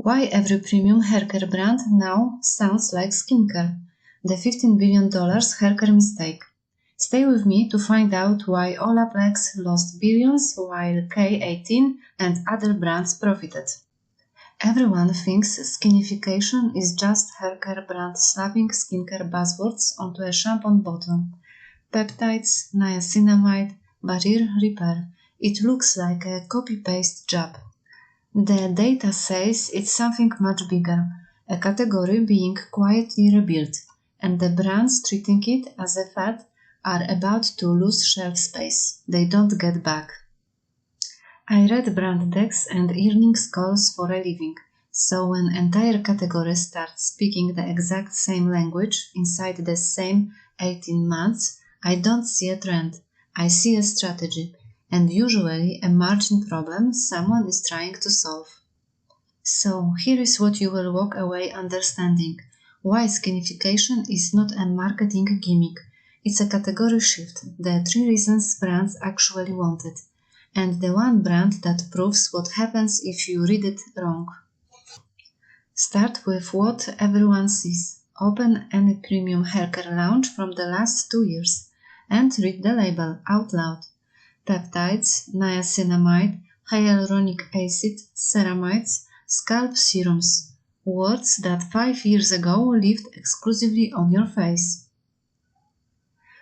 Why every premium haircare brand now sounds like skincare? The $15 billion haircare mistake. Stay with me to find out why Olaplex lost billions while K18 and other brands profited. Everyone thinks skinification is just haircare brand slapping skincare buzzwords onto a shampoo bottle. Peptides, niacinamide, barrier repair. It looks like a copy-paste job. The data says it's something much bigger, a category being quietly rebuilt, and the brands treating it as a fad are about to lose shelf space. They don't get back. I read brand decks and earnings calls for a living, so when entire category starts speaking the exact same language inside the same 18 months, I don't see a trend. I see a strategy, and usually a margin problem someone is trying to solve. So here is what you will walk away understanding. Why skinification is not a marketing gimmick. It's a category shift, the 3 reasons brands actually want it, and the one brand that proves what happens if you read it wrong. Start with what everyone sees. Open any premium haircare launch from the last 2 years and read the label out loud. Peptides, niacinamide, hyaluronic acid, ceramides, scalp serums, words that 5 years ago lived exclusively on your face.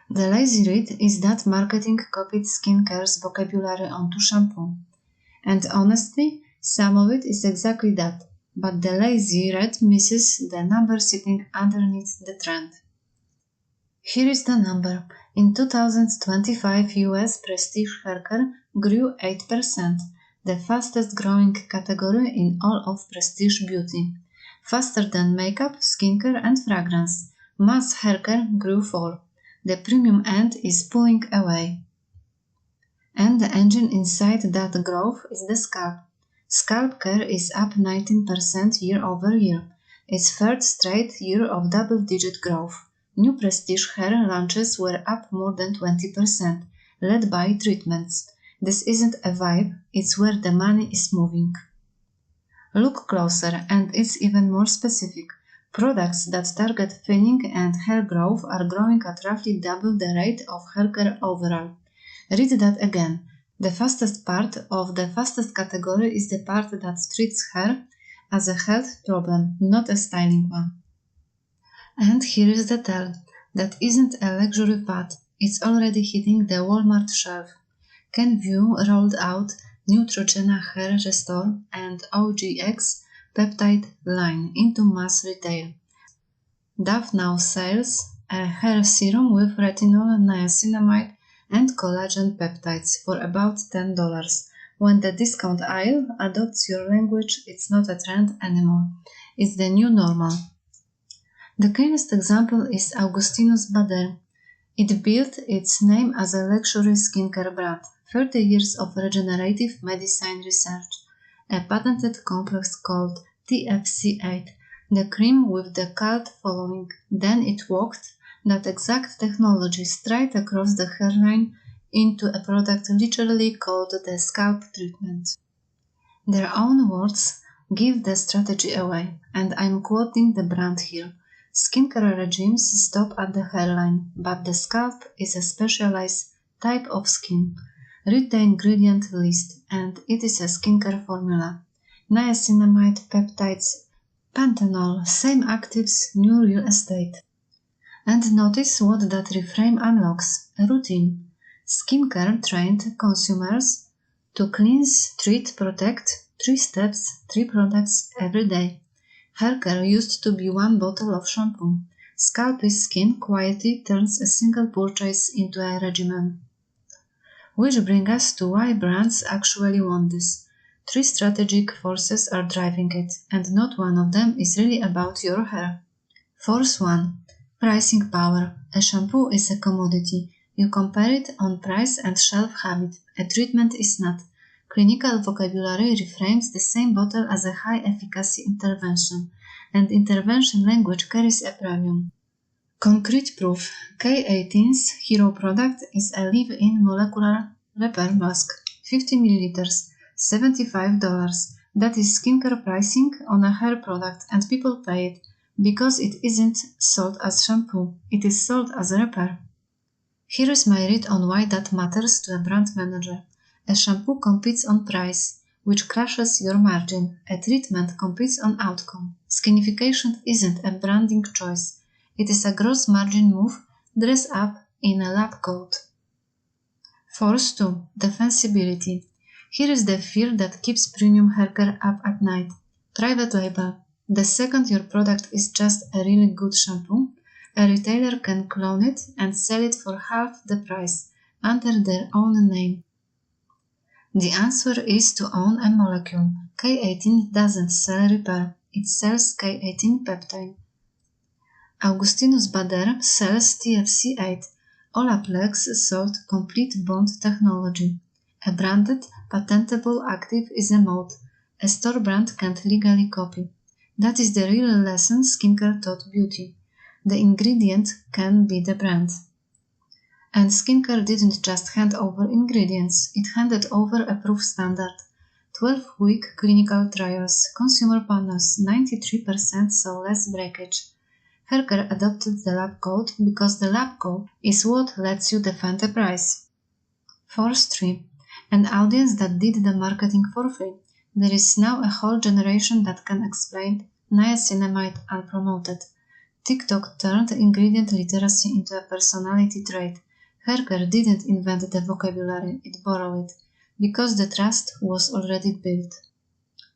The lazy read is that marketing copied skincare's vocabulary onto shampoo. And honestly, some of it is exactly that, but the lazy read misses the number sitting underneath the trend. Here is the number. In 2025, US prestige haircare grew 8%, the fastest growing category in all of prestige beauty. Faster than makeup, skincare and fragrance. Mass haircare grew 4%. The premium end is pulling away. And the engine inside that growth is the scalp. Scalp care is up 19% year over year. Its third straight year of double-digit growth. New prestige hair launches were up more than 20%, led by treatments. This isn't a vibe, it's where the money is moving. Look closer, and it's even more specific. Products that target thinning and hair growth are growing at roughly double the rate of haircare overall. Read that again. The fastest part of the fastest category is the part that treats hair as a health problem, not a styling one. And here is the tell. That isn't a luxury fad. It's already hitting the Walmart shelf. Kenvue rolled out Neutrogena Hair Restore and OGX peptide line into mass retail. Dove now sells a hair serum with retinol, niacinamide, and collagen peptides for about $10. When the discount aisle adopts your language, it's not a trend anymore. It's the new normal. The cleanest example is Augustinus Bader. It built its name as a luxury skincare brand, 30 years of regenerative medicine research, a patented complex called TFC8, the cream with the cult following. Then it walked that exact technology straight across the hairline into a product literally called the scalp treatment. Their own words give the strategy away, and I'm quoting the brand here. Skincare regimes stop at the hairline, but the scalp is a specialized type of skin. Read the ingredient list, and it is a skincare formula. Niacinamide, peptides, panthenol, same actives, new real estate. And notice what that reframe unlocks, a routine. Skincare trained consumers to cleanse, treat, protect, 3 steps, 3 products every day. Haircare used to be 1 bottle of shampoo. Scalp is skin quietly turns a single purchase into a regimen. Which brings us to why brands actually want this. 3 strategic forces are driving it, and not one of them is really about your hair. Force 1. Pricing power. A shampoo is a commodity. You compare it on price and shelf habit. A treatment is not. Clinical vocabulary reframes the same bottle as a high-efficacy intervention, and intervention language carries a premium. Concrete proof. K18's hero product is a leave-in molecular repair mask, 50 ml, $75. That is skincare pricing on a hair product, and people pay it because it isn't sold as shampoo, it is sold as a repair. Here is my read on why that matters to a brand manager. A shampoo competes on price, which crushes your margin. A treatment competes on outcome. Skinification isn't a branding choice. It is a gross margin move dressed up in a lab coat. Force 2. Defensibility. Here is the fear that keeps premium haircare up at night. Private label. The second your product is just a really good shampoo, a retailer can clone it and sell it for half the price, under their own name. The answer is to own a molecule. K18 doesn't sell repair, it sells K18 peptide. Augustinus Bader sells TFC8. Olaplex sold complete bond technology. A branded, patentable active is a mode. A store brand can't legally copy. That is the real lesson skincare taught beauty. The ingredient can be the brand. And skincare didn't just hand over ingredients, it handed over a proof standard. 12-week clinical trials, consumer panels, 93% saw less breakage. Haircare adopted the lab coat because the lab coat is what lets you defend the price. Force 3. An audience that did the marketing for free. There is now a whole generation that can explain niacinamide unpromoted. TikTok turned ingredient literacy into a personality trait. Haircare didn't invent the vocabulary, it borrowed it, because the trust was already built.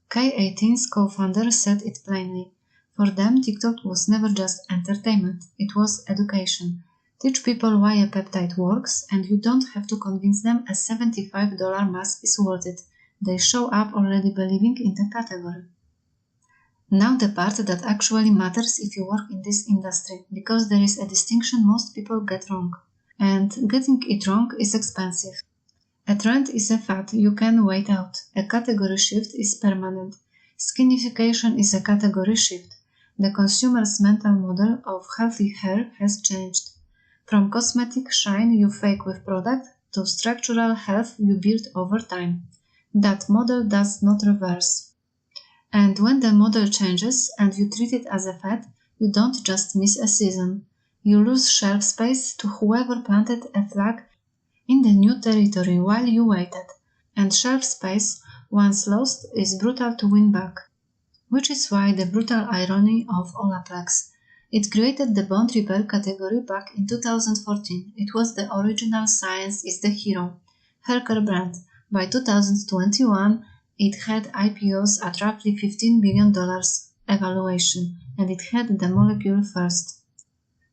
K18's co-founder said it plainly. For them, TikTok was never just entertainment, it was education. Teach people why a peptide works, and you don't have to convince them a $75 mask is worth it. They show up already believing in the category. Now the part that actually matters if you work in this industry, because there is a distinction most people get wrong. And getting it wrong is expensive. A trend is a fad you can wait out. A category shift is permanent. Skinification is a category shift. The consumer's mental model of healthy hair has changed. From cosmetic shine you fake with product to structural health you build over time. That model does not reverse. And when the model changes and you treat it as a fad, you don't just miss a season. You lose shelf space to whoever planted a flag in the new territory while you waited. And shelf space, once lost, is brutal to win back. Which is why the brutal irony of Olaplex. It created the bond repair category back in 2014. It was the original science is the hero. Haircare brand. By 2021, it had IPOs at roughly $15 billion evaluation, and it had the molecule first.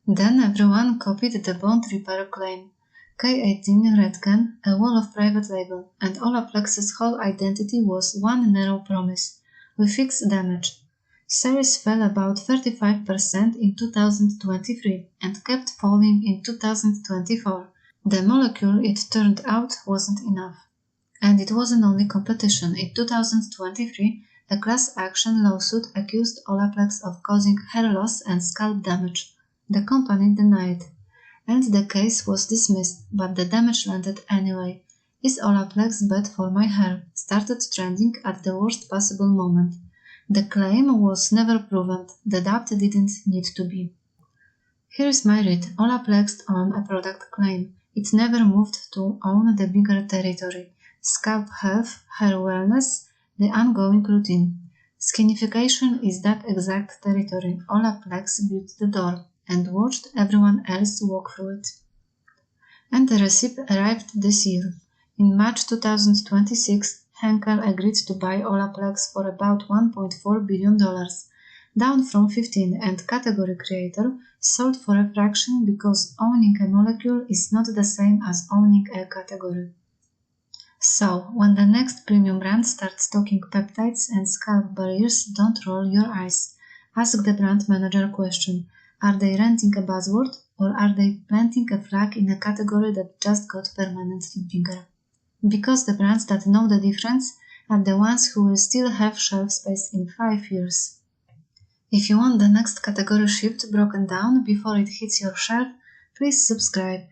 Then everyone copied the bond repair claim. K18 Redken, a wall of private label, and Olaplex's whole identity was one narrow promise. We fix damage. Sales fell about 35% in 2023 and kept falling in 2024. The molecule, it turned out, wasn't enough. And it wasn't only competition. In 2023, a class action lawsuit accused Olaplex of causing hair loss and scalp damage. The company denied, and the case was dismissed, but the damage landed anyway. Is Olaplex bad for my hair? Started trending at the worst possible moment. The claim was never proven. The doubt didn't need to be. Here is my read. Olaplex on a product claim. It never moved to own the bigger territory. Scalp health, hair wellness, the ongoing routine. Skinification is that exact territory. Olaplex built the door and watched everyone else walk through it. And the receipt arrived this year. In March 2026, Henkel agreed to buy Olaplex for about $1.4 billion, down from 15, and category creator sold for a fraction because owning a molecule is not the same as owning a category. So, when the next premium brand starts talking peptides and scalp barriers, don't roll your eyes. Ask the brand manager question. Are they renting a buzzword, or are they planting a flag in a category that just got permanently bigger? Because the brands that know the difference are the ones who will still have shelf space in 5 years. If you want the next category shift broken down before it hits your shelf, please subscribe.